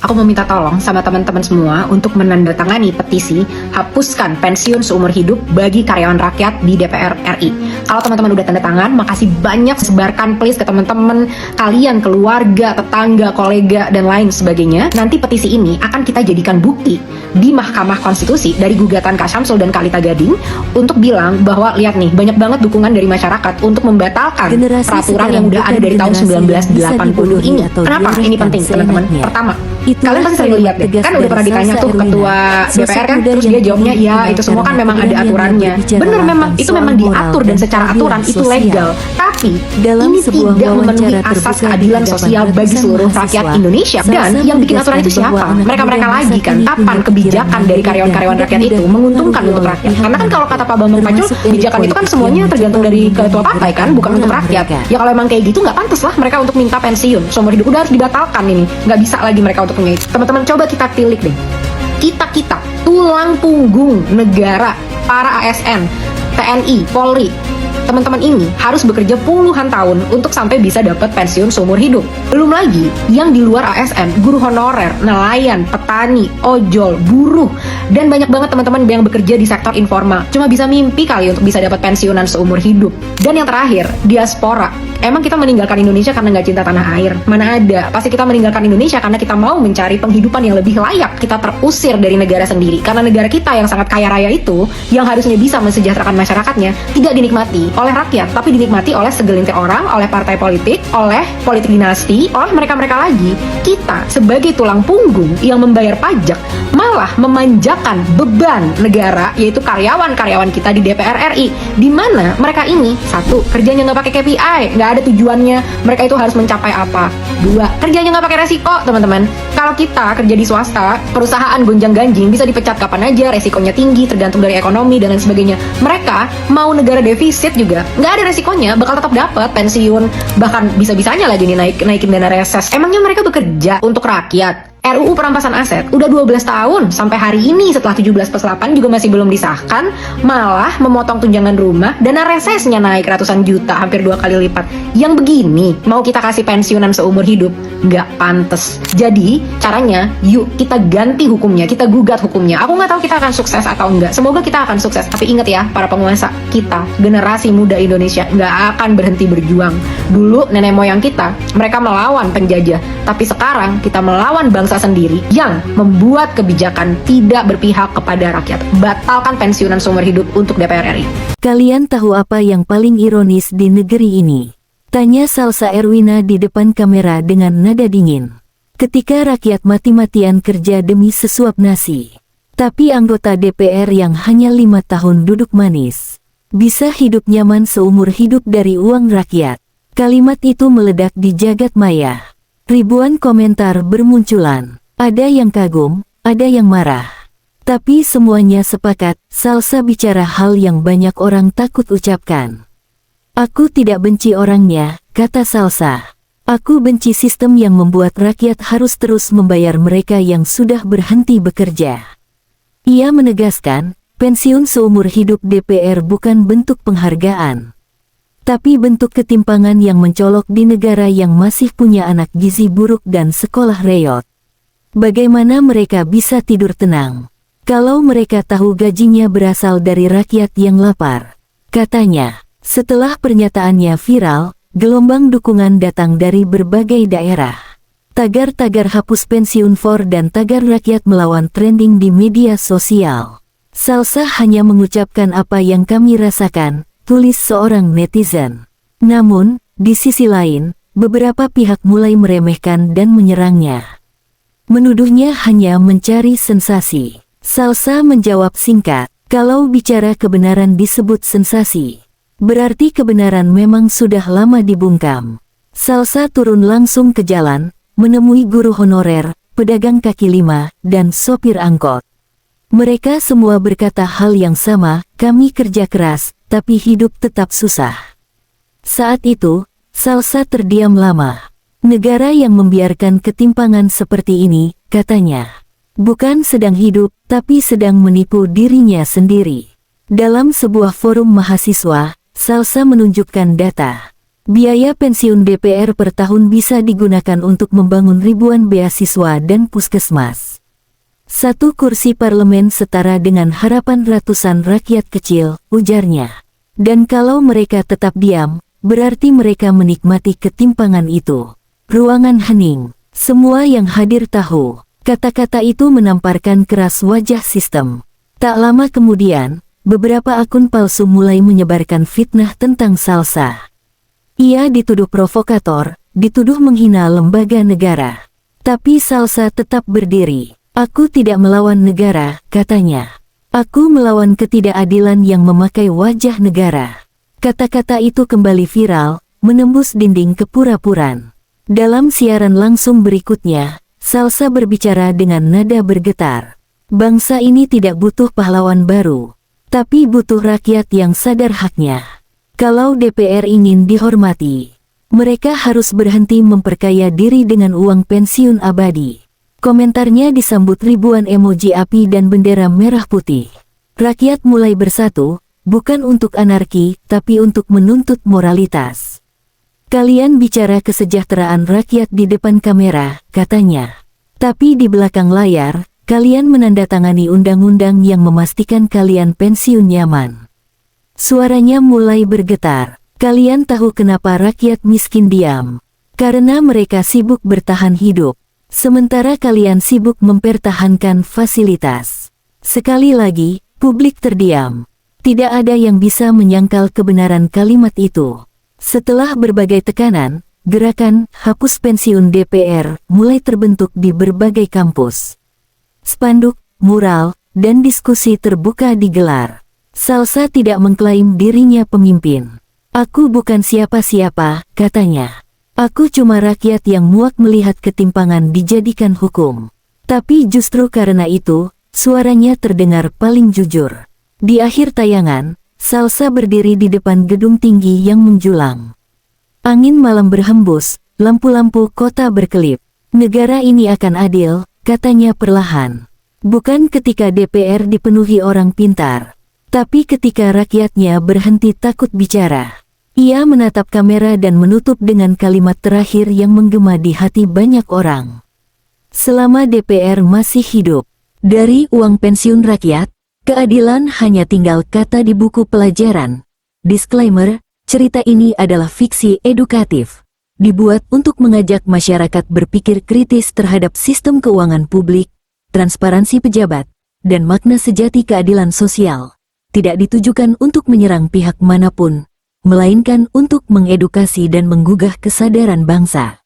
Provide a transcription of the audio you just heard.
Aku mau minta tolong sama teman-teman semua untuk menandatangani petisi hapuskan pensiun seumur hidup bagi karyawan rakyat di DPR RI. Kalau teman-teman udah tanda tangan, makasih banyak, sebarkan please ke teman-teman kalian, keluarga, tetangga, kolega, dan lain sebagainya. Nanti petisi ini akan kita jadikan bukti di Mahkamah Konstitusi dari gugatan Kak Syamsul dan Kalita Gading untuk bilang bahwa lihat nih, banyak banget dukungan dari masyarakat untuk membatalkan peraturan yang udah ada dari tahun 1980 ini. Kenapa ini penting, teman-teman? Pertama, kalian pasti sering lihat deh, kan udah pernah ditanya tuh ketua DPR kan, terus dia jawabnya ya itu semua kan memang ada aturannya. Bener, memang itu memang diatur dan secara aturan itu legal. Tapi ini tidak memenuhi asas keadilan sosial bagi seluruh rakyat Indonesia. Dan yang bikin aturan itu siapa? Mereka-mereka lagi kan. Kapan kebijakan dari karyawan-karyawan rakyat itu menguntungkan untuk rakyat? Karena kan kalau kata Pak Bambang Pacul, kebijakan itu kan semuanya tergantung dari ketua partai kan, bukan untuk rakyat. Ya kalau emang kayak gitu nggak pantas lah mereka untuk minta pensiun seumur hidup, udah harus dibatalkan ini. Nggak bisa lagi mereka untuk punya itu. Teman-teman coba kita tilik deh. Kita tulang punggung negara, para ASN, TNI, Polri, teman-teman ini harus bekerja puluhan tahun untuk sampai bisa dapat pensiun seumur hidup. Belum lagi yang di luar ASN, guru honorer, nelayan, petani, ojol, buruh, dan banyak banget teman-teman yang bekerja di sektor informal. Cuma bisa mimpi kali untuk bisa dapat pensiunan seumur hidup. Dan yang terakhir, diaspora. Emang kita meninggalkan Indonesia karena nggak cinta tanah air? Mana ada? Pasti kita meninggalkan Indonesia karena kita mau mencari penghidupan yang lebih layak. Kita terusir dari negara sendiri karena negara kita yang sangat kaya raya itu, yang harusnya bisa mensejahterakan masyarakatnya, tidak dinikmati oleh rakyat, tapi dinikmati oleh segelintir orang, oleh partai politik, oleh politik dinasti, oleh mereka-mereka lagi. Kita sebagai tulang punggung yang membayar pajak malah memanjakan beban negara, yaitu karyawan-karyawan kita di DPR RI, di mana mereka ini, satu, kerjanya nggak pakai KPI, nggak ada tujuannya, mereka itu harus mencapai apa. Dua, kerjanya nggak pakai resiko, teman-teman. Kalau kita kerja di swasta, perusahaan gonjang-ganjing bisa dipecat kapan aja, resikonya tinggi, tergantung dari ekonomi dan lain sebagainya. Mereka mau negara defisit juga nggak ada resikonya, bakal tetap dapat pensiun, bahkan bisa-bisanya lagi nih naikin dana reses. Emangnya mereka bekerja untuk rakyat? RUU perampasan aset udah 12 tahun sampai hari ini setelah 17+8 juga masih belum disahkan, malah memotong tunjangan rumah, dana resesnya naik ratusan juta, hampir 2 kali lipat. Yang begini mau kita kasih pensiunan seumur hidup? Nggak pantes. Jadi caranya, yuk kita ganti hukumnya, kita gugat hukumnya. Aku nggak tahu kita akan sukses atau enggak, semoga kita akan sukses. Tapi ingat ya, para penguasa, kita generasi muda Indonesia nggak akan berhenti berjuang. Dulu nenek moyang kita, mereka melawan penjajah, tapi sekarang kita melawan bangsa sendiri yang membuat kebijakan tidak berpihak kepada rakyat. Batalkan pensiunan seumur hidup untuk DPR RI. Kalian tahu apa yang paling ironis di negeri ini? Tanya Salsa Erwina di depan kamera dengan nada dingin. Ketika rakyat mati-matian kerja demi sesuap nasi, tapi anggota DPR yang hanya 5 tahun duduk manis bisa hidup nyaman seumur hidup dari uang rakyat. Kalimat itu meledak di jagat maya. Ribuan komentar bermunculan. Ada yang kagum, ada yang marah. Tapi semuanya sepakat, Salsa bicara hal yang banyak orang takut ucapkan. Aku tidak benci orangnya, kata Salsa. Aku benci sistem yang membuat rakyat harus terus membayar mereka yang sudah berhenti bekerja. Ia menegaskan, pensiun seumur hidup DPR bukan bentuk penghargaan, tapi bentuk ketimpangan yang mencolok di negara yang masih punya anak gizi buruk dan sekolah reot. Bagaimana mereka bisa tidur tenang kalau mereka tahu gajinya berasal dari rakyat yang lapar? Katanya. Setelah pernyataannya viral, gelombang dukungan datang dari berbagai daerah. Tagar-tagar hapus pensiun for dan tagar rakyat melawan trending di media sosial. Salsa hanya mengucapkan apa yang kami rasakan, tulis seorang netizen. Namun, di sisi lain, beberapa pihak mulai meremehkan dan menyerangnya. Menuduhnya hanya mencari sensasi. Salsa menjawab singkat, kalau bicara kebenaran disebut sensasi, berarti kebenaran memang sudah lama dibungkam. Salsa turun langsung ke jalan, menemui guru honorer, pedagang kaki lima, dan sopir angkot. Mereka semua berkata hal yang sama, kami kerja keras, tapi hidup tetap susah. Saat itu, Salsa terdiam lama. Negara yang membiarkan ketimpangan seperti ini, katanya, bukan sedang hidup, tapi sedang menipu dirinya sendiri. Dalam sebuah forum mahasiswa, Salsa menunjukkan data. Biaya pensiun DPR per tahun bisa digunakan untuk membangun ribuan beasiswa dan puskesmas. Satu kursi parlemen setara dengan harapan ratusan rakyat kecil, ujarnya. Dan kalau mereka tetap diam, berarti mereka menikmati ketimpangan itu. Ruangan hening. Semua yang hadir tahu. Kata-kata itu menamparkan keras wajah sistem. Tak lama kemudian, beberapa akun palsu mulai menyebarkan fitnah tentang Salsa. Ia dituduh provokator, dituduh menghina lembaga negara. Tapi Salsa tetap berdiri. Aku tidak melawan negara, katanya. Aku melawan ketidakadilan yang memakai wajah negara. Kata-kata itu kembali viral, menembus dinding kepura-puran. Dalam siaran langsung berikutnya, Salsa berbicara dengan nada bergetar. Bangsa ini tidak butuh pahlawan baru, tapi butuh rakyat yang sadar haknya. Kalau DPR ingin dihormati, mereka harus berhenti memperkaya diri dengan uang pensiun abadi. Komentarnya disambut ribuan emoji api dan bendera merah putih. Rakyat mulai bersatu, bukan untuk anarki, tapi untuk menuntut moralitas. Kalian bicara kesejahteraan rakyat di depan kamera, katanya. Tapi di belakang layar, kalian menandatangani undang-undang yang memastikan kalian pensiun nyaman. Suaranya mulai bergetar. Kalian tahu kenapa rakyat miskin diam? Karena mereka sibuk bertahan hidup. Sementara kalian sibuk mempertahankan fasilitas. Sekali lagi, publik terdiam. Tidak ada yang bisa menyangkal kebenaran kalimat itu. Setelah berbagai tekanan, gerakan hapus pensiun DPR mulai terbentuk di berbagai kampus. Spanduk, mural, dan diskusi terbuka digelar. Salsa tidak mengklaim dirinya pemimpin. Aku bukan siapa-siapa, katanya. Aku cuma rakyat yang muak melihat ketimpangan dijadikan hukum. Tapi justru karena itu, suaranya terdengar paling jujur. Di akhir tayangan, Salsa berdiri di depan gedung tinggi yang menjulang. Angin malam berhembus, lampu-lampu kota berkelip. Negara ini akan adil, katanya perlahan. Bukan ketika DPR dipenuhi orang pintar, tapi ketika rakyatnya berhenti takut bicara. Ia menatap kamera dan menutup dengan kalimat terakhir yang menggema di hati banyak orang. Selama DPR masih hidup, dari uang pensiun rakyat, keadilan hanya tinggal kata di buku pelajaran. Disclaimer, cerita ini adalah fiksi edukatif. Dibuat untuk mengajak masyarakat berpikir kritis terhadap sistem keuangan publik, transparansi pejabat, dan makna sejati keadilan sosial. Tidak ditujukan untuk menyerang pihak manapun, melainkan untuk mengedukasi dan menggugah kesadaran bangsa.